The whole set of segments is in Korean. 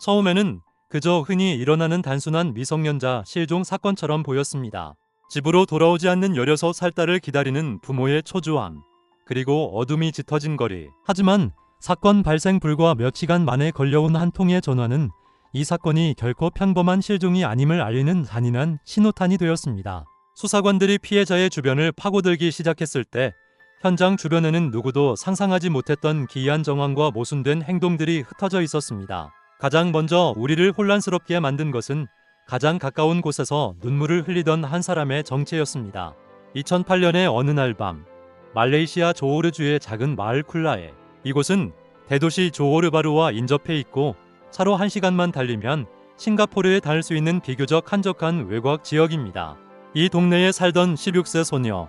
처음에는 그저 흔히 일어나는 단순한 미성년자 실종 사건처럼 보였습니다. 집으로 돌아오지 않는 16살 딸을 기다리는 부모의 초조함, 그리고 어둠이 짙어진 거리. 하지만 사건 발생 불과 몇 시간 만에 걸려온 한 통의 전화는 이 사건이 결코 평범한 실종이 아님을 알리는 잔인한 신호탄이 되었습니다. 수사관들이 피해자의 주변을 파고들기 시작했을 때 현장 주변에는 누구도 상상하지 못했던 기이한 정황과 모순된 행동들이 흩어져 있었습니다. 가장 먼저 우리를 혼란스럽게 만든 것은 가장 가까운 곳에서 눈물을 흘리던 한 사람의 정체였습니다. 2008년의 어느 날 밤, 말레이시아 조호르주의 작은 마을 쿨라에, 이곳은 대도시 조호르바루와 인접해 있고 차로 1시간만 달리면 싱가포르에 닿을 수 있는 비교적 한적한 외곽 지역입니다. 이 동네에 살던 16세 소녀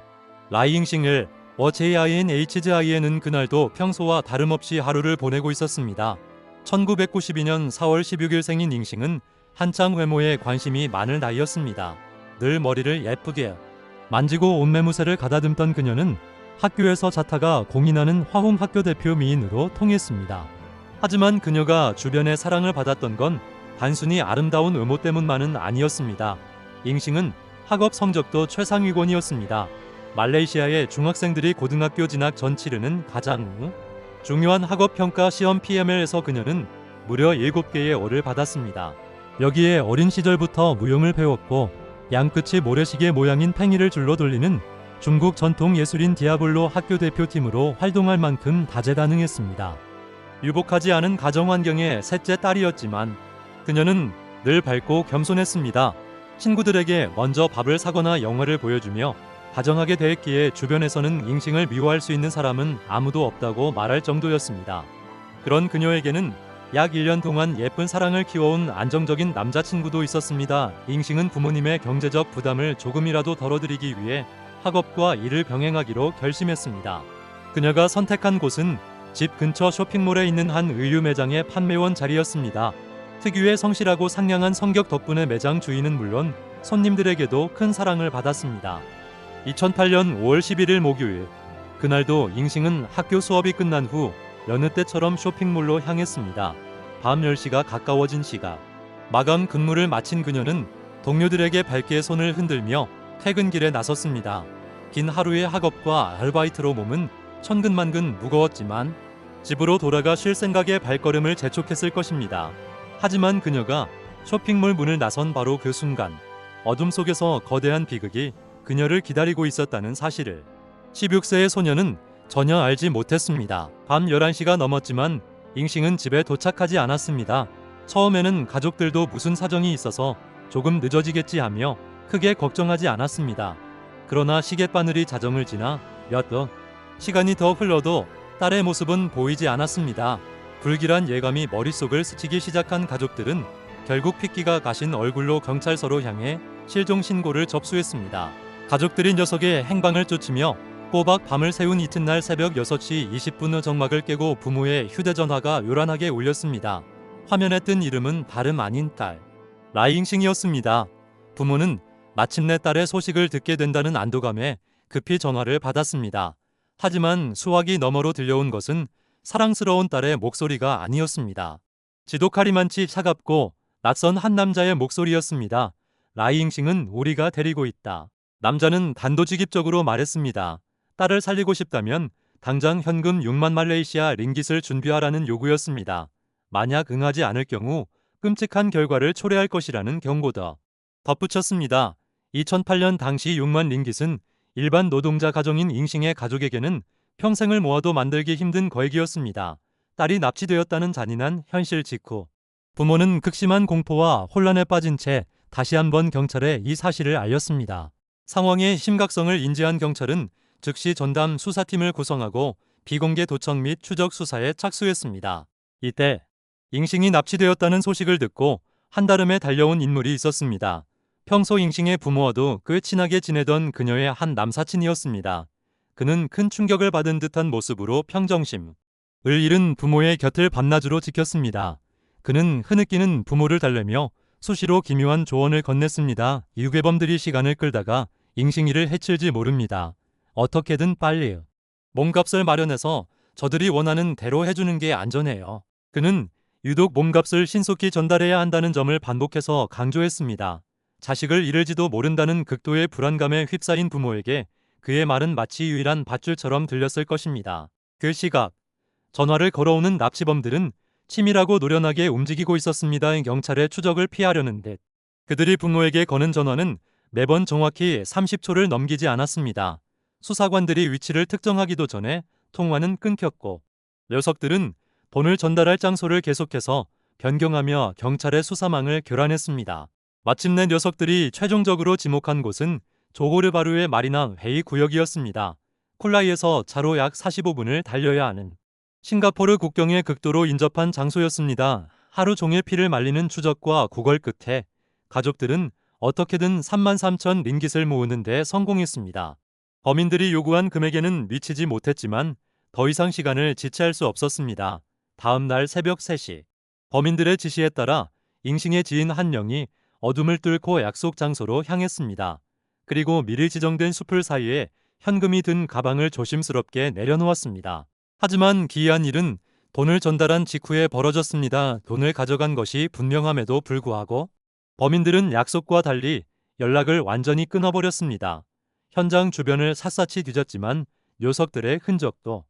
라이잉싱을 JINH즈아이에는 그날도 평소와 다름없이 하루를 보내고 있었습니다. 1992년 4월 16일 생인 잉싱은 한창 외모에 관심이 많을 나이였습니다. 늘 머리를 예쁘게 만지고 옷매무새를 가다듬던 그녀는 학교에서 자타가 공인하는 화홍 학교 대표 미인으로 통했습니다. 하지만 그녀가 주변의 사랑을 받았던 건 단순히 아름다운 외모 때문만은 아니었습니다. 잉싱은 학업 성적도 최상위권이었습니다. 말레이시아의 중학생들이 고등학교 진학 전 치르는 가장 중요한 학업평가 시험 PML에서 그녀는 무려 7개의 올을 받았습니다. 여기에 어린 시절부터 무용을 배웠고 양끝이 모래시계 모양인 팽이를 줄로 돌리는 중국 전통 예술인 디아블로 학교 대표팀으로 활동할 만큼 다재다능했습니다. 유복하지 않은 가정 환경의 셋째 딸이었지만 그녀는 늘 밝고 겸손했습니다. 친구들에게 먼저 밥을 사거나 영화를 보여주며 다정하게 대했기에 주변에서는 잉싱을 미워할 수 있는 사람은 아무도 없다고 말할 정도였습니다. 그런 그녀에게는 약 1년 동안 예쁜 사랑을 키워온 안정적인 남자친구도 있었습니다. 잉싱은 부모님의 경제적 부담을 조금이라도 덜어드리기 위해 학업과 일을 병행하기로 결심했습니다. 그녀가 선택한 곳은 집 근처 쇼핑몰에 있는 한 의류 매장의 판매원 자리였습니다. 특유의 성실하고 상냥한 성격 덕분에 매장 주인은 물론 손님들에게도 큰 사랑을 받았습니다. 2008년 5월 11일 목요일, 그날도 잉싱은 학교 수업이 끝난 후 여느 때처럼 쇼핑몰로 향했습니다. 밤 10시가 가까워진 시각, 마감 근무를 마친 그녀는 동료들에게 밝게 손을 흔들며 퇴근길에 나섰습니다. 긴 하루의 학업과 아르바이트로 몸은 천근만근 무거웠지만 집으로 돌아가 쉴 생각에 발걸음을 재촉했을 것입니다. 하지만 그녀가 쇼핑몰 문을 나선 바로 그 순간, 어둠 속에서 거대한 비극이 그녀를 기다리고 있었다는 사실을 16세의 소녀는 전혀 알지 못했습니다. 밤 11시가 넘었지만 잉싱은 집에 도착하지 않았습니다. 처음에는 가족들도 무슨 사정이 있어서 조금 늦어지겠지 하며 크게 걱정하지 않았습니다. 그러나 시계바늘이 자정을 지나 몇 시간이 더 흘러도 딸의 모습은 보이지 않았습니다. 불길한 예감이 머릿속을 스치기 시작한 가족들은 결국 핏기가 가신 얼굴로 경찰서로 향해 실종 신고를 접수했습니다. 가족들이 녀석의 행방을 쫓으며 꼬박 밤을 새운 이튿날 새벽 6시 20분 정막을 깨고 부모의 휴대전화가 요란하게 울렸습니다. 화면에 뜬 이름은 다름 아닌 딸 라이잉싱이었습니다. 부모는 마침내 딸의 소식을 듣게 된다는 안도감에 급히 전화를 받았습니다. 하지만 수화기 너머로 들려온 것은 사랑스러운 딸의 목소리가 아니었습니다. 지독하리만치 차갑고 낯선 한 남자의 목소리였습니다. 라이잉싱은 우리가 데리고 있다. 남자는 단도직입적으로 말했습니다. 딸을 살리고 싶다면 당장 현금 6만 말레이시아 링깃을 준비하라는 요구였습니다. 만약 응하지 않을 경우 끔찍한 결과를 초래할 것이라는 경고도 덧붙였습니다. 2008년 당시 6만 링깃은 일반 노동자 가정인 잉싱의 가족에게는 평생을 모아도 만들기 힘든 거액이었습니다. 딸이 납치되었다는 잔인한 현실 직후 부모는 극심한 공포와 혼란에 빠진 채 다시 한번 경찰에 이 사실을 알렸습니다. 상황의 심각성을 인지한 경찰은 즉시 전담 수사팀을 구성하고 비공개 도청 및 추적 수사에 착수했습니다. 이때 잉싱이 납치되었다는 소식을 듣고 한달음에 달려온 인물이 있었습니다. 평소 잉싱의 부모와도 꽤 친하게 지내던 그녀의 한 남사친이었습니다. 그는 큰 충격을 받은 듯한 모습으로 평정심을 잃은 부모의 곁을 반나주로 지켰습니다. 그는 흐느끼는 부모를 달래며 수시로 기묘한 조언을 건넸습니다. 유괴범들이 시간을 끌다가 잉싱이를 해칠지 모릅니다. 어떻게든 빨리 몸값을 마련해서 저들이 원하는 대로 해주는 게 안전해요. 그는 유독 몸값을 신속히 전달해야 한다는 점을 반복해서 강조했습니다. 자식을 잃을지도 모른다는 극도의 불안감에 휩싸인 부모에게 그의 말은 마치 유일한 밧줄처럼 들렸을 것입니다. 그 시각 전화를 걸어오는 납치범들은 치밀하고 노련하게 움직이고 있었습니다. 경찰의 추적을 피하려는 듯 그들이 부모에게 거는 전화는 매번 정확히 30초를 넘기지 않았습니다. 수사관들이 위치를 특정하기도 전에 통화는 끊겼고 녀석들은 돈을 전달할 장소를 계속해서 변경하며 경찰의 수사망을 교란했습니다. 마침내 녀석들이 최종적으로 지목한 곳은 조호르바루의 마리나 회의 구역이었습니다. 쿨라이에서 차로 약 45분을 달려야 하는 싱가포르 국경에 극도로 인접한 장소였습니다. 하루 종일 피를 말리는 추적과 구걸 끝에 가족들은 어떻게든 33,000 링깃을 모으는 데 성공했습니다. 범인들이 요구한 금액에는 미치지 못했지만 더 이상 시간을 지체할 수 없었습니다. 다음 날 새벽 3시 범인들의 지시에 따라 잉싱의 지인 한 명이 어둠을 뚫고 약속 장소로 향했습니다. 그리고 미리 지정된 숲을 사이에 현금이 든 가방을 조심스럽게 내려놓았습니다. 하지만 기이한 일은 돈을 전달한 직후에 벌어졌습니다. 돈을 가져간 것이 분명함에도 불구하고 범인들은 약속과 달리 연락을 완전히 끊어버렸습니다. 현장 주변을 샅샅이 뒤졌지만 녀석들의 흔적도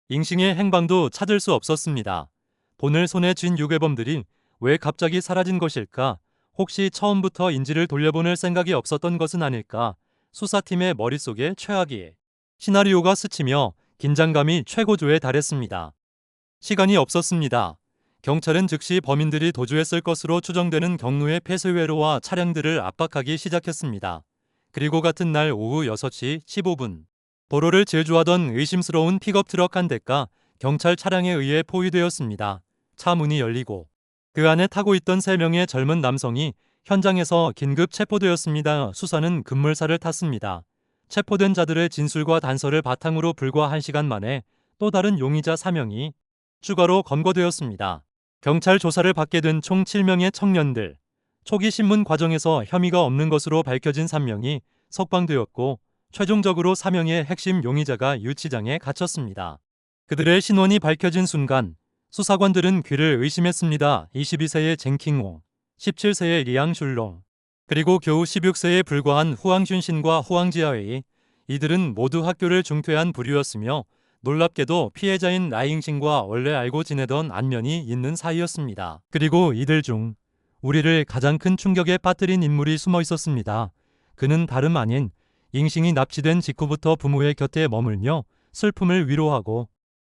잉싱의 행방도 찾을 수 없었습니다. 돈을 손에 쥔 유괴범들이 왜 갑자기 사라진 것일까? 혹시 처음부터 인지를 돌려보낼 생각이 없었던 것은 아닐까? 수사팀의 머릿속에 최악의 시나리오가 스치며 긴장감이 최고조에 달했습니다. 시간이 없었습니다. 경찰은 즉시 범인들이 도주했을 것으로 추정되는 경로의 폐쇄회로와 차량들을 압박하기 시작했습니다. 그리고 같은 날 오후 6시 15분 도로를 질주하던 의심스러운 픽업 트럭 한 대가 경찰 차량에 의해 포위되었습니다. 차 문이 열리고 그 안에 타고 있던 3명의 젊은 남성이 현장에서 긴급 체포되었습니다. 수사는 급물살을 탔습니다. 체포된 자들의 진술과 단서를 바탕으로 불과 1시간 만에 또 다른 용의자 4명이 추가로 검거되었습니다. 경찰 조사를 받게 된 총 7명의 청년들, 초기 신문 과정에서 혐의가 없는 것으로 밝혀진 3명이 석방되었고 최종적으로 4명의 핵심 용의자가 유치장에 갇혔습니다. 그들의 신원이 밝혀진 순간 수사관들은 귀를 의심했습니다. 22세의 쟁킹홍, 17세의 리앙슐롱, 그리고 겨우 16세에 불과한 후앙준신과 후앙지아웨이, 이들은 모두 학교를 중퇴한 부류였으며 놀랍게도 피해자인 라잉신과 원래 알고 지내던 안면이 있는 사이였습니다. 그리고 이들 중 우리를 가장 큰 충격에 빠뜨린 인물이 숨어 있었습니다. 그는 다름 아닌 잉싱이 납치된 직후부터 부모의 곁에 머물며 슬픔을 위로하고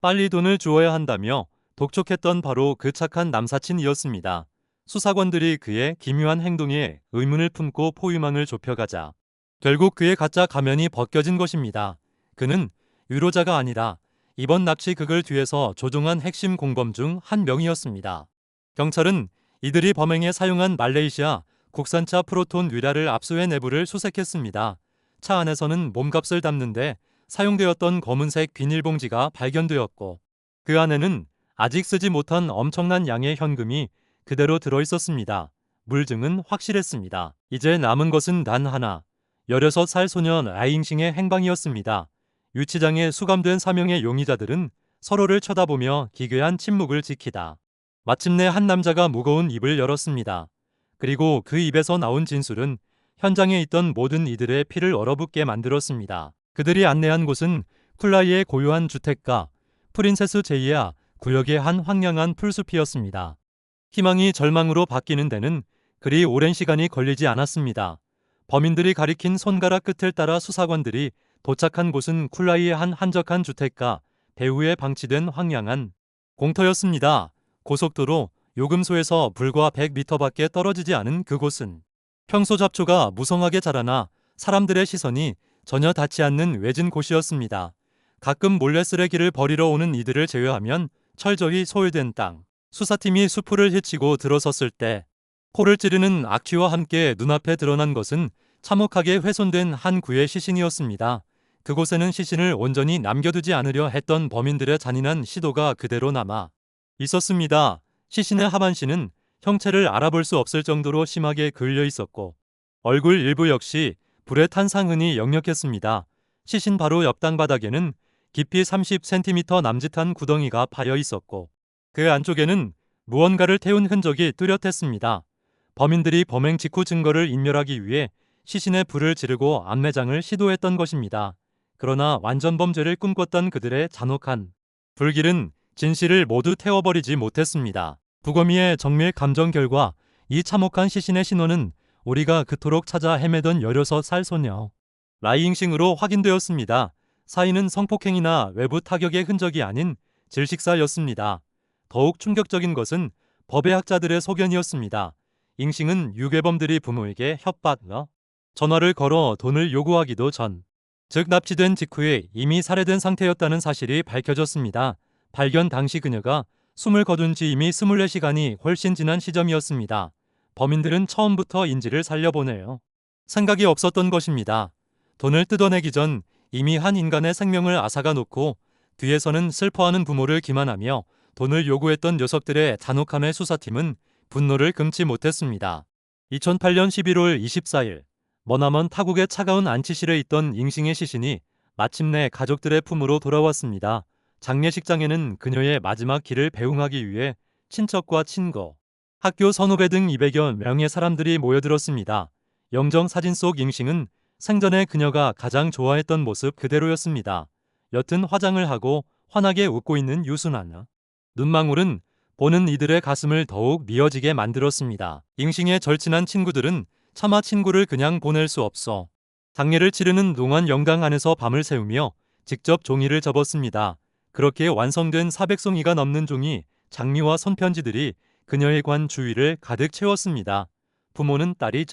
빨리 돈을 주어야 한다며 독촉했던 바로 그 착한 남사친이었습니다. 수사관들이 그의 기묘한 행동에 의문을 품고 포위망을 좁혀가자 결국 그의 가짜 가면이 벗겨진 것입니다. 그는 유로자가 아니라 이번 납치극을 뒤에서 조종한 핵심 공범 중 한 명이었습니다. 경찰은 이들이 범행에 사용한 말레이시아 국산차 프로톤 위라를 압수해 내부를 수색했습니다. 차 안에서는 몸값을 담는데 사용되었던 검은색 비닐봉지가 발견되었고 그 안에는 아직 쓰지 못한 엄청난 양의 현금이 그대로 들어있었습니다. 물증은 확실했습니다. 이제 남은 것은 단 하나, 16살 소년 아잉싱의 행방이었습니다. 유치장에 수감된 4명의 용의자들은 서로를 쳐다보며 기괴한 침묵을 지키다 마침내 한 남자가 무거운 입을 열었습니다. 그리고 그 입에서 나온 진술은 현장에 있던 모든 이들의 피를 얼어붙게 만들었습니다. 그들이 안내한 곳은 쿨라이의 고요한 주택가 프린세스 제이아 구역의 한 황량한 풀숲이었습니다. 희망이 절망으로 바뀌는 데는 그리 오랜 시간이 걸리지 않았습니다. 범인들이 가리킨 손가락 끝을 따라 수사관들이 도착한 곳은 쿨라이의 한 한적한 주택가 배후에 방치된 황량한 공터였습니다. 고속도로 요금소에서 불과 100m밖에 떨어지지 않은 그곳은 평소 잡초가 무성하게 자라나 사람들의 시선이 전혀 닿지 않는 외진 곳이었습니다. 가끔 몰래 쓰레기를 버리러 오는 이들을 제외하면 철저히 소유된 땅. 수사팀이 수풀을 헤치고 들어섰을 때 코를 찌르는 악취와 함께 눈앞에 드러난 것은 참혹하게 훼손된 한 구의 시신이었습니다. 그곳에는 시신을 온전히 남겨두지 않으려 했던 범인들의 잔인한 시도가 그대로 남아 있었습니다. 시신의 하반신은 형체를 알아볼 수 없을 정도로 심하게 그을려 있었고 얼굴 일부 역시 불에 탄 상흔이 역력했습니다. 시신 바로 옆 땅바닥에는 깊이 30cm 남짓한 구덩이가 파여 있었고 그 안쪽에는 무언가를 태운 흔적이 뚜렷했습니다. 범인들이 범행 직후 증거를 인멸하기 위해 시신에 불을 지르고 암매장을 시도했던 것입니다. 그러나 완전 범죄를 꿈꿨던 그들의 잔혹한 불길은 진실을 모두 태워버리지 못했습니다. 부검의의 정밀 감정 결과 이 참혹한 시신의 신원은 우리가 그토록 찾아 헤매던 16살 소녀 라이잉싱으로 확인되었습니다. 사인은 성폭행이나 외부 타격의 흔적이 아닌 질식사였습니다. 더욱 충격적인 것은 법의 학자들의 소견이었습니다. 잉싱은 유괴범들이 부모에게 협박, 전화를 걸어 돈을 요구하기도 전, 즉 납치된 직후에 이미 살해된 상태였다는 사실이 밝혀졌습니다. 발견 당시 그녀가 숨을 거둔 지 이미 24시간이 훨씬 지난 시점이었습니다. 범인들은 처음부터 인지를 살려보내요 생각이 없었던 것입니다. 돈을 뜯어내기 전 이미 한 인간의 생명을 앗아가 놓고 뒤에서는 슬퍼하는 부모를 기만하며 돈을 요구했던 녀석들의 잔혹함에 수사팀은 분노를 금치 못했습니다. 2008년 11월 24일 머나먼 타국의 차가운 안치실에 있던 잉싱의 시신이 마침내 가족들의 품으로 돌아왔습니다. 장례식장에는 그녀의 마지막 길을 배웅하기 위해 친척과 친구, 학교 선후배 등 200여 명의 사람들이 모여들었습니다. 영정 사진 속 잉싱은 생전에 그녀가 가장 좋아했던 모습 그대로였습니다. 옅은 화장을 하고 환하게 웃고 있는 유순한 눈망울은 보는 이들의 가슴을 더욱 미어지게 만들었습니다. 잉싱의 절친한 친구들은 차마 친구를 그냥 보낼 수 없어 장례를 치르는 동안 영당 안에서 밤을 새우며 직접 종이를 접었습니다. 그렇게 완성된 400송이가 넘는 종이 장미와 손편지들이 그녀의 관 주위를 가득 채웠습니다. 부모는 딸이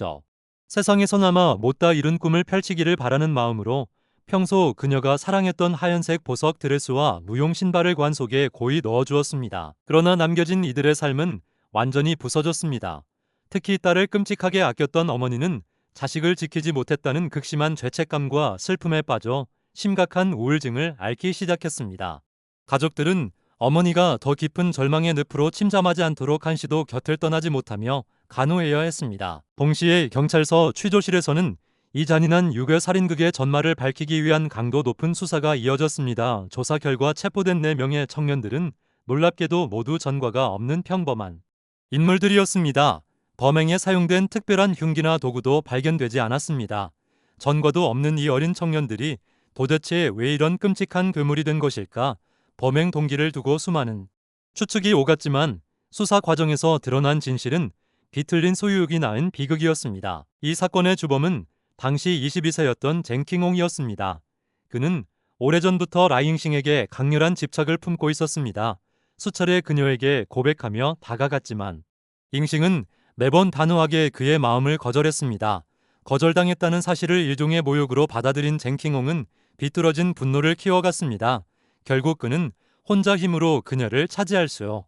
세상에서나마 못다 이룬 꿈을 펼치기를 바라는 마음으로 평소 그녀가 사랑했던 하얀색 보석 드레스와 무용 신발을 관 속에 고이 넣어주었습니다. 그러나 남겨진 이들의 삶은 완전히 부서졌습니다. 특히 딸을 끔찍하게 아꼈던 어머니는 자식을 지키지 못했다는 극심한 죄책감과 슬픔에 빠져 심각한 우울증을 앓기 시작했습니다. 가족들은 어머니가 더 깊은 절망의 늪으로 침잠하지 않도록 한시도 곁을 떠나지 못하며 간호해야 했습니다. 동시에 경찰서 취조실에서는 이 잔인한 유괴 살인극의 전말을 밝히기 위한 강도 높은 수사가 이어졌습니다. 조사 결과 체포된 4명의 청년들은 놀랍게도 모두 전과가 없는 평범한 인물들이었습니다. 범행에 사용된 특별한 흉기나 도구도 발견되지 않았습니다. 전과도 없는 이 어린 청년들이 도대체 왜 이런 끔찍한 괴물이 된 것일까? 범행 동기를 두고 수많은 추측이 오갔지만 수사 과정에서 드러난 진실은 비틀린 소유욕이 낳은 비극이었습니다. 이 사건의 주범은 당시 22세였던 젠킹홍이었습니다. 그는 오래전부터 라이잉싱에게 강렬한 집착을 품고 있었습니다. 수차례 그녀에게 고백하며 다가갔지만 잉싱은 매번 단호하게 그의 마음을 거절했습니다. 거절당했다는 사실을 일종의 모욕으로 받아들인 젠킹홍은 비뚤어진 분노를 키워갔습니다. 결국 그는 혼자 힘으로 그녀를 차지할 수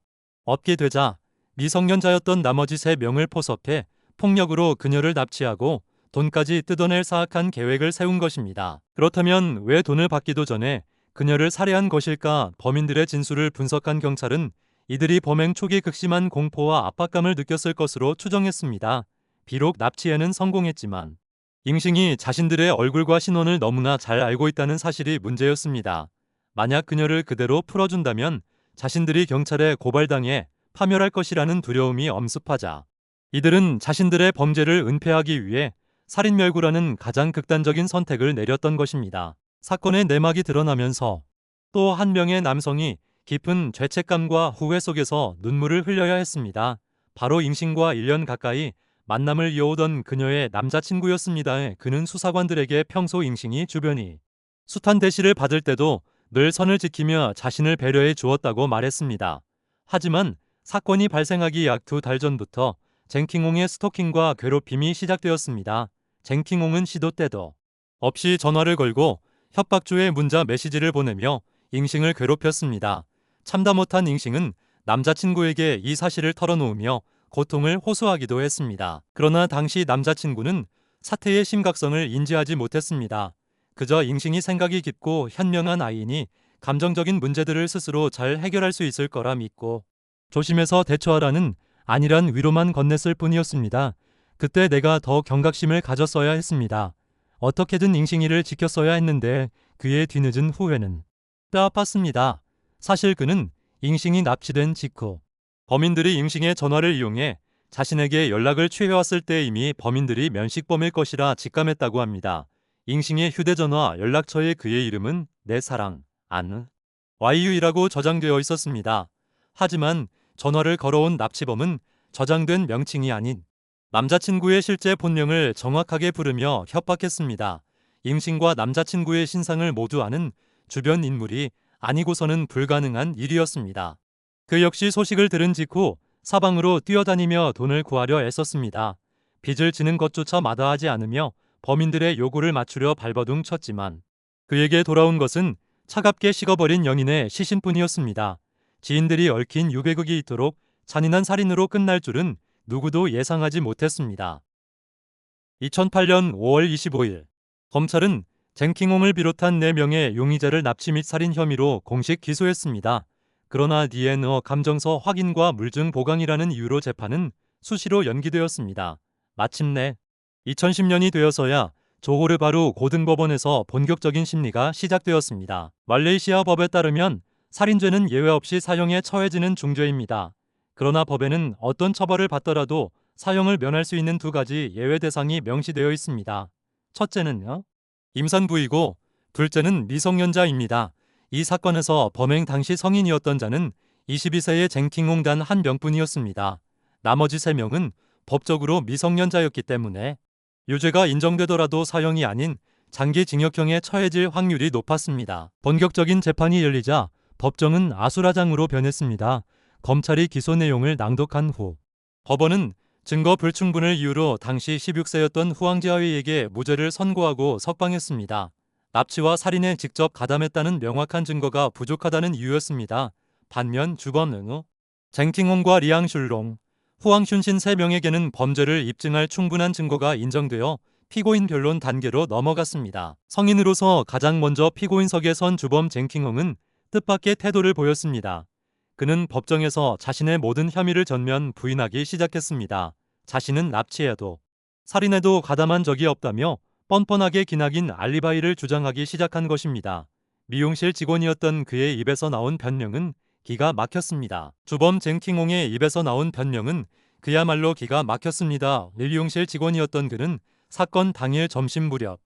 없게 되자 미성년자였던 나머지 3명을 포섭해 폭력으로 그녀를 납치하고 돈까지 뜯어낼 사악한 계획을 세운 것입니다. 그렇다면 왜 돈을 받기도 전에 그녀를 살해한 것일까? 범인들의 진술을 분석한 경찰은 이들이 범행 초기 극심한 공포와 압박감을 느꼈을 것으로 추정했습니다. 비록 납치에는 성공했지만 잉싱이 자신들의 얼굴과 신원을 너무나 잘 알고 있다는 사실이 문제였습니다. 만약 그녀를 그대로 풀어준다면 자신들이 경찰에 고발당해 파멸할 것이라는 두려움이 엄습하자 이들은 자신들의 범죄를 은폐하기 위해 살인멸구라는 가장 극단적인 선택을 내렸던 것입니다. 사건의 내막이 드러나면서 또 한 명의 남성이 깊은 죄책감과 후회 속에서 눈물을 흘려야 했습니다. 바로 잉싱과 1년 가까이 만남을 이어오던 그녀의 남자친구였습니다. 그는 수사관들에게 평소 잉싱이 주변이 숱한 대시를 받을 때도 늘 선을 지키며 자신을 배려해 주었다고 말했습니다. 하지만 사건이 발생하기 약 2달 전부터 젠킹홍의 스토킹과 괴롭힘이 시작되었습니다. 젠킹홍은 시도 때도 없이 전화를 걸고 협박조의 문자 메시지를 보내며 잉싱을 괴롭혔습니다. 참다 못한 잉싱은 남자친구에게 이 사실을 털어놓으며 고통을 호소하기도 했습니다. 그러나 당시 남자친구는 사태의 심각성을 인지하지 못했습니다. 그저 잉싱이 생각이 깊고 현명한 아이니 감정적인 문제들을 스스로 잘 해결할 수 있을 거라 믿고 조심해서 대처하라는 안일한 위로만 건넸을 뿐이었습니다. 그때 내가 더 경각심을 가졌어야 했습니다. 어떻게든 잉싱이를 지켰어야 했는데 그의 뒤늦은 후회는 뼈아팠습니다. 사실 그는 잉싱이 납치된 직후 범인들이 잉싱의 전화를 이용해 자신에게 연락을 취해왔을 때 이미 범인들이 면식범일 것이라 직감했다고 합니다. 잉싱의 휴대전화 연락처에 그의 이름은 내 사랑, 안, YU이라고 저장되어 있었습니다. 하지만 전화를 걸어온 납치범은 저장된 명칭이 아닌 남자친구의 실제 본명을 정확하게 부르며 협박했습니다. 잉싱과 남자친구의 신상을 모두 아는 주변 인물이 아니고서는 불가능한 일이었습니다. 그 역시 소식을 들은 직후 사방으로 뛰어다니며 돈을 구하려 애썼습니다. 빚을 지는 것조차 마다하지 않으며 범인들의 요구를 맞추려 발버둥 쳤지만 그에게 돌아온 것은 차갑게 식어버린 연인의 시신뿐이었습니다. 지인들이 얽힌 유배극이 이토록 잔인한 살인으로 끝날 줄은 누구도 예상하지 못했습니다. 2008년 5월 25일 검찰은 쟁킹홍을 비롯한 4명의 용의자를 납치 및 살인 혐의로 공식 기소했습니다. 그러나 DNA 감정서 확인과 물증 보강이라는 이유로 재판은 수시로 연기되었습니다. 마침내 2010년이 되어서야 조호르 바루 고등법원에서 본격적인 심리가 시작되었습니다. 말레이시아 법에 따르면 살인죄는 예외 없이 사형에 처해지는 중죄입니다. 그러나 법에는 어떤 처벌을 받더라도 사형을 면할 수 있는 2가지 예외 대상이 명시되어 있습니다. 첫째는요, 임산부이고 둘째는 미성년자입니다. 이 사건에서 범행 당시 성인이었던 자는 22세의 쟁킹홍 단 1명뿐이었습니다. 나머지 3명은 법적으로 미성년자였기 때문에 유죄가 인정되더라도 사형이 아닌 장기징역형에 처해질 확률이 높았습니다. 본격적인 재판이 열리자 법정은 아수라장으로 변했습니다. 검찰이 기소 내용을 낭독한 후 법원은 증거 불충분을 이유로 당시 16세였던 후앙지아위에게 무죄를 선고하고 석방했습니다. 납치와 살인에 직접 가담했다는 명확한 증거가 부족하다는 이유였습니다. 반면 주범은 쟁킹홍과 리앙슐롱, 후앙슌신 3명에게는 범죄를 입증할 충분한 증거가 인정되어 피고인 변론 단계로 넘어갔습니다. 성인으로서 가장 먼저 피고인석에 선 주범 쟁킹홍은 뜻밖의 태도를 보였습니다. 그는 법정에서 자신의 모든 혐의를 전면 부인하기 시작했습니다. 자신은 납치에도 살인에도 가담한 적이 없다며 뻔뻔하게 기나긴 알리바이를 주장하기 시작한 것입니다. 미용실 직원이었던 그의 입에서 나온 변명은 기가 막혔습니다. 주범 쟁킹홍의 입에서 나온 변명은 그야말로 기가 막혔습니다. 미용실 직원이었던 그는 사건 당일 점심 무렵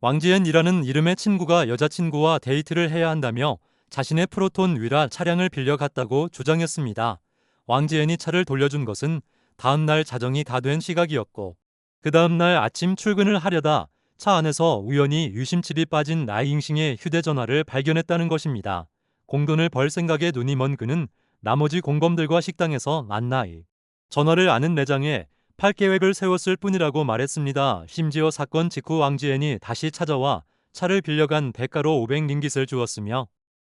왕지엔이라는 이름의 친구가 여자친구와 데이트를 해야 한다며 자신의 프로톤 위라 차량을 빌려갔다고 주장했습니다. 왕지엔이 차를 돌려준 것은 다음날 자정이 다 된 시각이었고 그 다음날 아침 출근을 하려다 차 안에서 우연히 유심칩이 빠진 나잉싱의 휴대전화를 발견했다는 것입니다. 공돈을 벌 생각에 눈이 먼 그는 나머지 공범들과 식당에서 만나 전화를 아는 내장에 팔 계획을 세웠을 뿐이라고 말했습니다. 심지어 사건 직후 왕지엔이 다시 찾아와 차를 빌려간 대가로 500링깃을 주었으며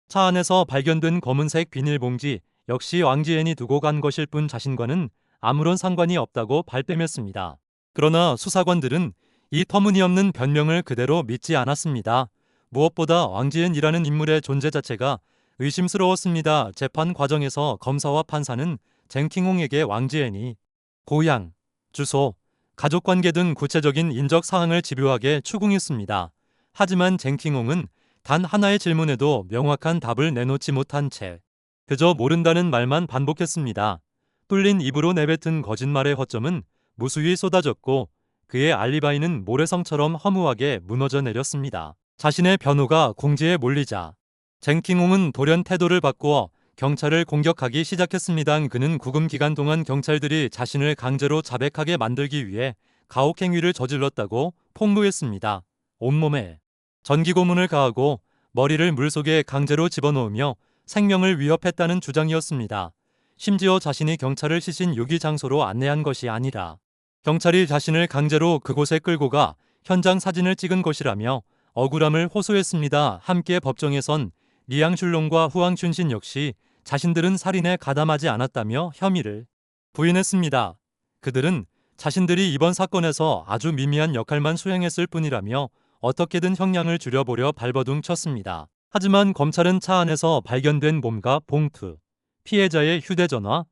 차 안에서 발견된 검은색 비닐봉지 역시 왕지엔이 두고 간 것일 뿐 자신과는 아무런 상관이 없다고 발뺌했습니다. 그러나 수사관들은 이 터무니없는 변명을 그대로 믿지 않았습니다. 무엇보다 왕지엔이라는 인물의 존재 자체가 의심스러웠습니다. 재판 과정에서 검사와 판사는 쟁킹홍에게 왕지엔이 고향, 주소, 가족관계 등 구체적인 인적 사항을 집요하게 추궁했습니다. 하지만 쟁킹홍은 단 하나의 질문에도 명확한 답을 내놓지 못한 채 그저 모른다는 말만 반복했습니다. 뚫린 입으로 내뱉은 거짓말의 허점은 무수히 쏟아졌고 그의 알리바이는 모래성처럼 허무하게 무너져 내렸습니다. 자신의 변호가 궁지에 몰리자 쟁킹홍은 돌연 태도를 바꾸어 경찰을 공격하기 시작했습니다. 그는 구금 기간 동안 경찰들이 자신을 강제로 자백하게 만들기 위해 가혹행위를 저질렀다고 폭로했습니다. 온몸에 전기고문을 가하고 머리를 물속에 강제로 집어넣으며 생명을 위협했다는 주장이었습니다. 심지어 자신이 경찰을 시신 유기 장소로 안내한 것이 아니라 경찰이 자신을 강제로 그곳에 끌고 가 현장 사진을 찍은 것이라며 억울함을 호소했습니다. 함께 법정에 선 리앙슐롱과 후앙춘신 역시 자신들은 살인에 가담하지 않았다며 혐의를 부인했습니다. 그들은 자신들이 이번 사건에서 아주 미미한 역할만 수행했을 뿐이라며 어떻게든 형량을 줄여보려 발버둥 쳤습니다. 하지만 검찰은 차 안에서 발견된 몸과 봉투, 피해자의 휴대전화,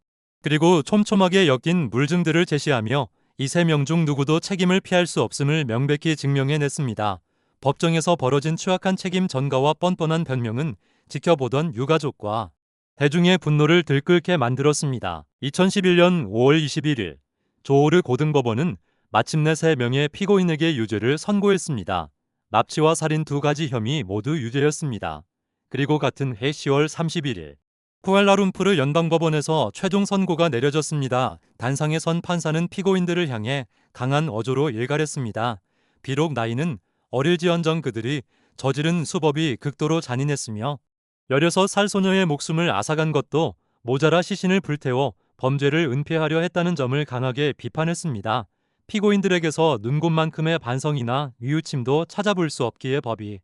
그리고 촘촘하게 엮인 물증들을 제시하며 이 3명 중 누구도 책임을 피할 수 없음을 명백히 증명해냈습니다. 법정에서 벌어진 추악한 책임 전가와 뻔뻔한 변명은 지켜보던 유가족과 대중의 분노를 들끓게 만들었습니다. 2011년 5월 21일 조호르 고등법원은 마침내 3명의 피고인에게 유죄를 선고했습니다. 납치와 살인 2가지 혐의 모두 유죄였습니다. 그리고 같은 해 10월 31일 쿠알라룸푸르 연방법원에서 최종 선고가 내려졌습니다. 단상에 선 판사는 피고인들을 향해 강한 어조로 일갈했습니다. 비록 나이는 어릴지언정 그들이 저지른 수법이 극도로 잔인했으며 16살 소녀의 목숨을 앗아간 것도 모자라 시신을 불태워 범죄를 은폐하려 했다는 점을 강하게 비판했습니다. 피고인들에게서 눈곱만큼의 반성이나 이웃침도 찾아볼 수 없기에 법이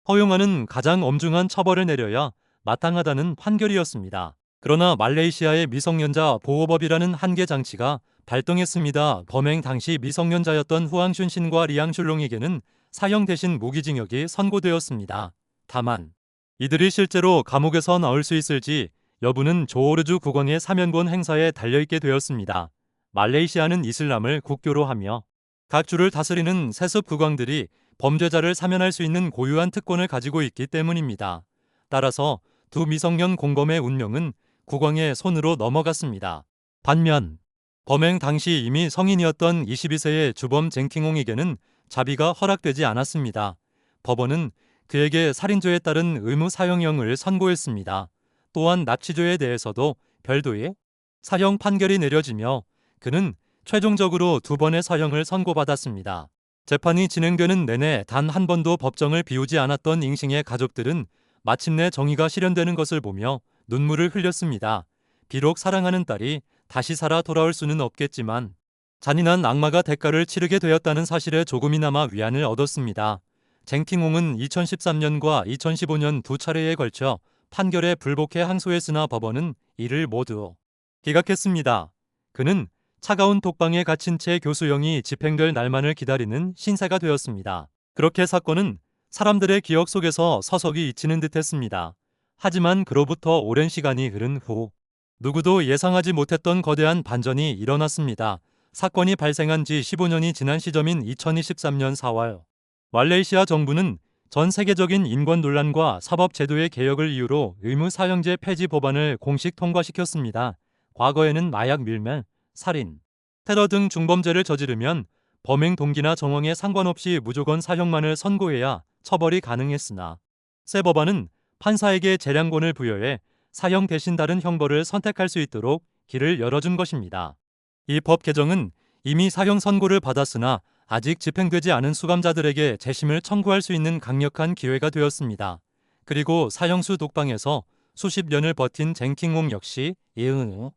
허용하는 가장 엄중한 처벌을 내려야 마땅하다는 판결이었습니다. 그러나 말레이시아의 미성년자 보호법이라는 한계 장치가 발동했습니다. 범행 당시 미성년자였던 후앙슌 신과 리앙슐롱에게는 사형 대신 무기징역이 선고되었습니다. 다만 이들이 실제로 감옥에서 나올 수 있을지 여부는 조호르주 국왕의 사면권 행사에 달려있게 되었습니다. 말레이시아는 이슬람을 국교로 하며 각 주를 다스리는 세습 국왕들이 범죄자를 사면할 수 있는 고유한 특권을 가지고 있기 때문입니다. 따라서 두 미성년 공범의 운명은 국왕의 손으로 넘어갔습니다. 반면 범행 당시 이미 성인이었던 22세의 주범 쟁킹홍에게는 자비가 허락되지 않았습니다. 법원은 그에게 살인죄에 따른 의무 사형형을 선고했습니다. 또한 납치죄에 대해서도 별도의 사형 판결이 내려지며 그는 최종적으로 2번의 사형을 선고받았습니다. 재판이 진행되는 내내 단 한 번도 법정을 비우지 않았던 잉싱의 가족들은 마침내 정의가 실현되는 것을 보며 눈물을 흘렸습니다. 비록 사랑하는 딸이 다시 살아 돌아올 수는 없겠지만 잔인한 악마가 대가를 치르게 되었다는 사실에 조금이나마 위안을 얻었습니다. 쟁킹홍은 2013년과 2015년 2차례에 걸쳐 판결에 불복해 항소했으나 법원은 이를 모두 기각했습니다. 그는 차가운 독방에 갇힌 채 교수형이 집행될 날만을 기다리는 신세가 되었습니다. 그렇게 사건은 사람들의 기억 속에서 서서히 잊히는 듯했습니다. 하지만 그로부터 오랜 시간이 흐른 후 누구도 예상하지 못했던 거대한 반전이 일어났습니다. 사건이 발생한 지 15년이 지난 시점인 2023년 4월 말레이시아 정부는 전 세계적인 인권 논란과 사법 제도의 개혁을 이유로 의무 사형제 폐지 법안을 공식 통과시켰습니다. 과거에는 마약 밀매, 살인, 테러 등 중범죄를 저지르면 범행 동기나 정황에 상관없이 무조건 사형만을 선고해야 처벌이 가능했으나 새 법안은 판사에게 재량권을 부여해 사형 대신 다른 형벌을 선택할 수 있도록 길을 열어준 것입니다. 이 법 개정은 이미 사형 선고를 받았으나 아직 집행되지 않은 수감자들에게 재심을 청구할 수 있는 강력한 기회가 되었습니다. 그리고 사형수 독방에서 수십 년을 버틴 쟁킹홍 역시 이응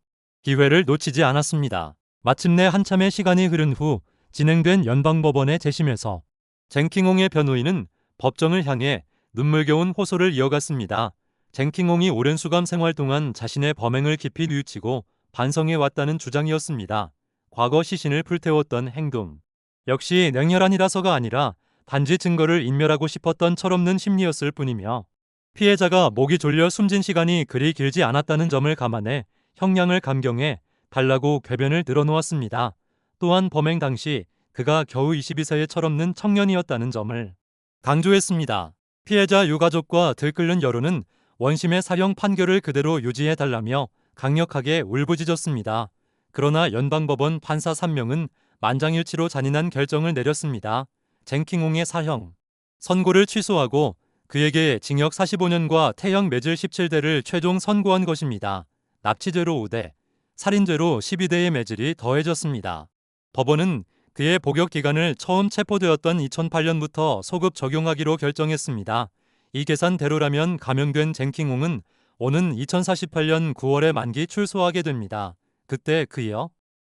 기회를 놓치지 않았습니다. 마침내 한참의 시간이 흐른 후 진행된 연방법원의 재심에서 쟁킹홍의 변호인은 법정을 향해 눈물겨운 호소를 이어갔습니다. 쟁킹홍이 오랜 수감 생활 동안 자신의 범행을 깊이 뉘우치고 반성해왔다는 주장이었습니다. 과거 시신을 불태웠던 행동 역시 냉혈한이라서가 아니라 단지 증거를 인멸하고 싶었던 철없는 심리였을 뿐이며 피해자가 목이 졸려 숨진 시간이 그리 길지 않았다는 점을 감안해 형량을 감경해 달라고 궤변을 늘어놓았습니다. 또한 범행 당시 그가 겨우 22세의 철없는 청년이었다는 점을 강조했습니다. 피해자 유가족과 들끓는 여론은 원심의 사형 판결을 그대로 유지해달라며 강력하게 울부짖었습니다. 그러나 연방법원 판사 3명은 만장일치로 잔인한 결정을 내렸습니다. 쟁킹홍의 사형 선고를 취소하고 그에게 징역 45년과 태형 매질 17대를 최종 선고한 것입니다. 납치죄로 5대, 살인죄로 12대의 매질이 더해졌습니다. 법원은 그의 복역 기간을 처음 체포되었던 2008년부터 소급 적용하기로 결정했습니다. 이 계산대로라면 감형된 쟁킹홍은 오는 2048년 9월에 만기 출소하게 됩니다. 그때 그의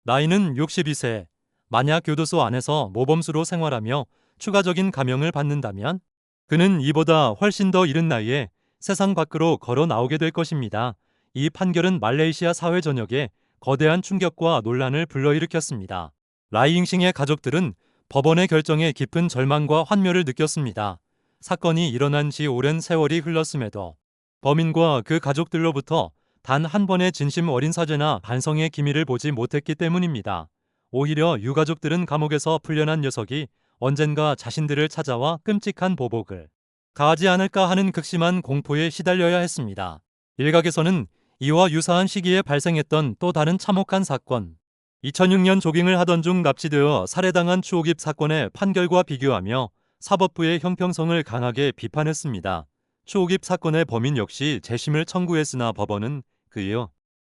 나이는 62세. 만약 교도소 안에서 모범수로 생활하며 추가적인 감형을 받는다면 그는 이보다 훨씬 더 이른 나이에 세상 밖으로 걸어 나오게 될 것입니다. 이 판결은 말레이시아 사회 전역에 거대한 충격과 논란을 불러일으켰습니다. 라이잉싱의 가족들은 법원의 결정에 깊은 절망과 환멸을 느꼈습니다. 사건이 일어난 지 오랜 세월이 흘렀음에도 범인과 그 가족들로부터 단 한 번의 진심 어린 사죄나 반성의 기미를 보지 못했기 때문입니다. 오히려 유가족들은 감옥에서 풀려난 녀석이 언젠가 자신들을 찾아와 끔찍한 보복을 가하지 않을까 하는 극심한 공포에 시달려야 했습니다. 일각에서는 이와 유사한 시기에 발생했던 또 다른 참혹한 사건. 2006년 조깅을 하던 중 납치되어 살해당한 추옥입 사건의 판결과 비교하며 사법부의 형평성을 강하게 비판했습니다. 추옥입 사건의 범인 역시 재심을 청구했으나 법원은 그의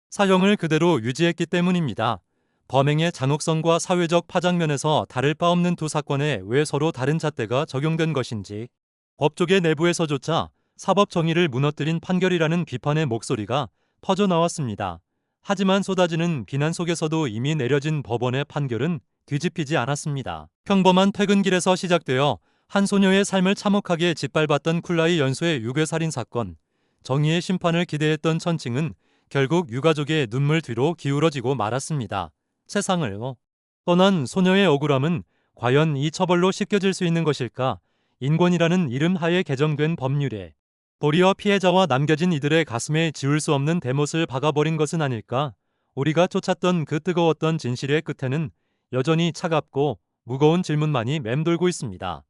사형을 그대로 유지했기 때문입니다. 범행의 잔혹성과 사회적 파장면에서 다를 바 없는 두 사건에 왜 서로 다른 잣대가 적용된 것인지, 법조계 내부에서조차 사법 정의를 무너뜨린 판결이라는 비판의 목소리가 퍼져나왔습니다. 하지만 쏟아지는 비난 속에서도 이미 내려진 법원의 판결은 뒤집히지 않았습니다. 평범한 퇴근길에서 시작되어 한 소녀의 삶을 참혹하게 짓밟았던 쿨라이 연소의 유괴살인 사건. 정의의 심판을 기대했던 천칭은 결국 유가족의 눈물 뒤로 기울어지고 말았습니다. 세상을 떠난 소녀의 억울함은 과연 이 처벌로 씻겨질 수 있는 것일까? 인권이라는 이름 하에 개정된 법률에 도리어 피해자와 남겨진 이들의 가슴에 지울 수 없는 대못을 박아버린 것은 아닐까? 우리가 쫓았던 그 뜨거웠던 진실의 끝에는 여전히 차갑고 무거운 질문만이 맴돌고 있습니다.